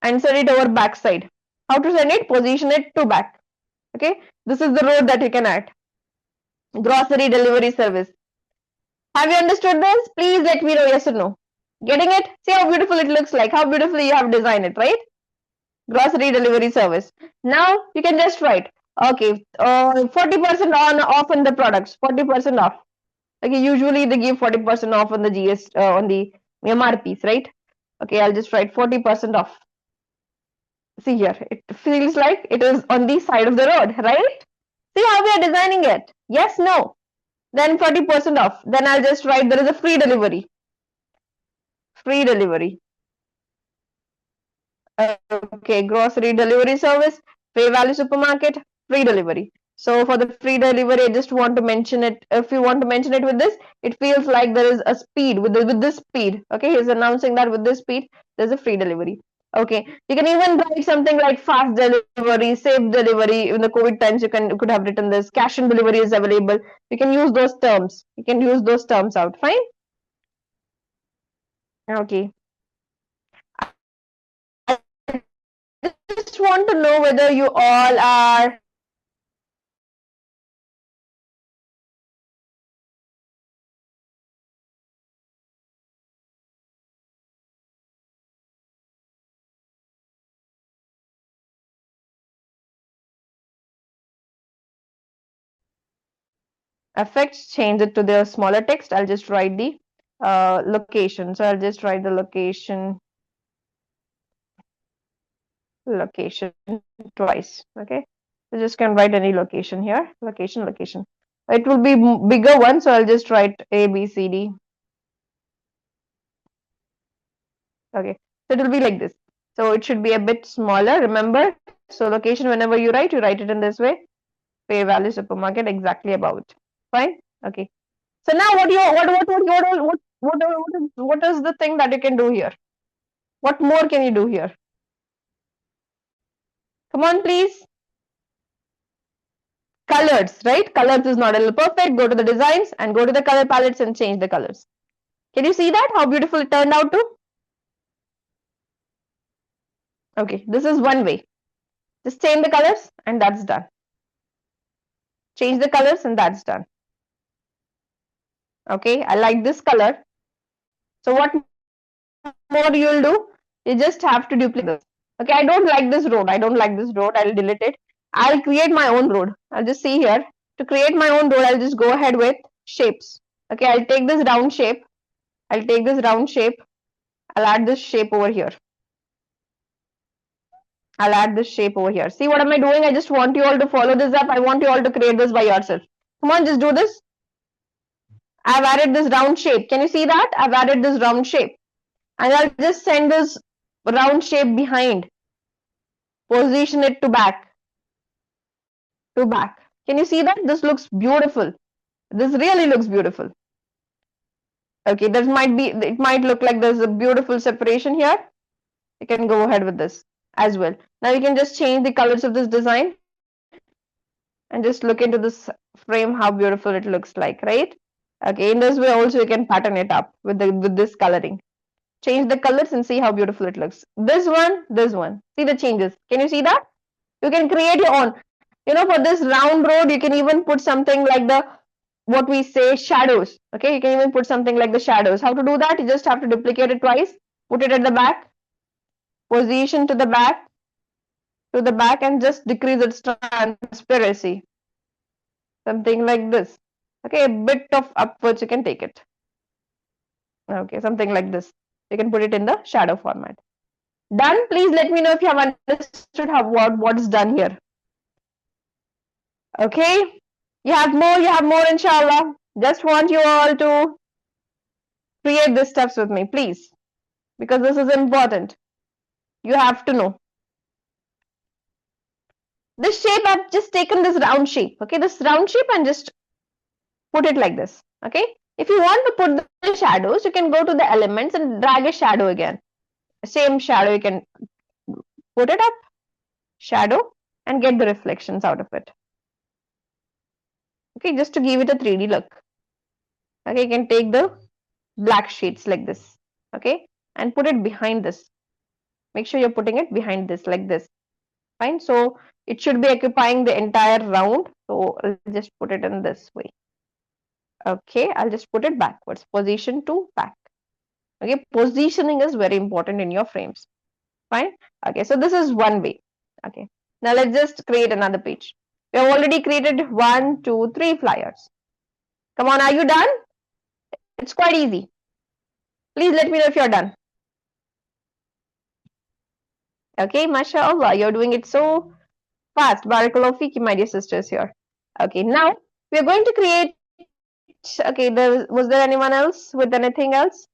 and send it over backside. How to send it? Position it to back. Okay, this is the road that you can add. Grocery delivery service. Have you understood this? Please let me know yes or no. Getting it? See how beautiful it looks like, how beautifully you have designed it, right? Grocery delivery service. Now you can just write, okay, 40% on off on the products, 40% off. Okay, usually they give 40% off on the on the MRPs, right? Okay, I'll just write 40% off. See here, it feels like it is on the side of the road, right? See how we are designing it? Yes, no. Then 40% off. Then I'll just write there is a free delivery. Free delivery. Okay, grocery delivery service, Pay Value Supermarket, free delivery. So for the free delivery, I just want to mention it. If you want to mention it with this, it feels like there is a speed with this speed. Okay, he's announcing that with this speed, there's a free delivery. Okay, you can even write something like fast delivery, safe delivery. In the COVID times, you could have written this. Cash and delivery is available. You can use those terms. You can use those terms out. Fine. Okay. I just want to know whether you all are effects, change it to the smaller text. I'll just write the location. So I'll just write the location twice. Okay. So just can write any location here. Location. It will be bigger one, so I'll just write A, B, C, D. Okay. So it will be like this. So it should be a bit smaller. Remember, so location, whenever you write it in this way. Pay Value Supermarket exactly about. Fine. Okay. So now what is the thing that you can do here? What more can you do here? Come on, please. Colors, right? Colors is not a little perfect. Go to the designs and go to the color palettes and change the colors. Can you see that? How beautiful it turned out to? Okay, this is one way. Just change the colors and that's done. Change the colors and that's done. Okay, I like this color. So what more you'll do? You just have to duplicate this. Okay, I don't like this road. I'll delete it. I'll create my own road. I'll just see here. To create my own road, I'll just go ahead with shapes. Okay, I'll take this round shape. I'll add this shape over here. See what am I doing? I just want you all to follow this up. I want you all to create this by yourself. Come on, just do this. I've added this round shape. Can you see that? I've added this round shape. And I'll just send this round shape behind. Position it to back. Can you see that? This looks beautiful. This really looks beautiful. Okay, it might look like there's a beautiful separation here. You can go ahead with this as well. Now you can just change the colors of this design and just look into this frame, how beautiful it looks like, right? Okay, in this way also you can pattern it up with this coloring. Change the colors and see how beautiful it looks. This one. See the changes. Can you see that? You can create your own. For this round road, you can even put something like what we say shadows. Okay, you can even put something like the shadows. How to do that? You just have to duplicate it twice, put it at the back, position to the back, and just decrease its transparency. Something like this. Okay, a bit of upwards you can take it. Okay, something like this. You can put it in the shadow format. Done. Please let me know if you have understood what's done here. Okay, you have more inshallah. Just want you all to create these steps with me, please, because this is important. You have to know. This shape, I've just taken this round shape. Okay, this round shape and just put it like this. Okay, if you want to put the shadows, you can go to the elements and drag a shadow again. Same shadow, you can put it up, shadow, and get the reflections out of it. Okay, just to give it a 3D look. Okay, you can take the black sheets like this. Okay, and put it behind this. Make sure you're putting it behind this, like this. Fine. So it should be occupying the entire round. So I'll just put it in this way. Okay, I'll just put it backwards. Position to back. Okay, positioning is very important in your frames. Fine. Okay, so this is one way. Okay. Now let's just create another page. We have already created 1, 2, 3 flyers. Come on, are you done? It's quite easy. Please let me know if you're done. Okay, mashallah, you're doing it so fast. Barakallahu fiki, my dear sisters here. Okay, now we are going to create. Okay, was there anyone else with anything else?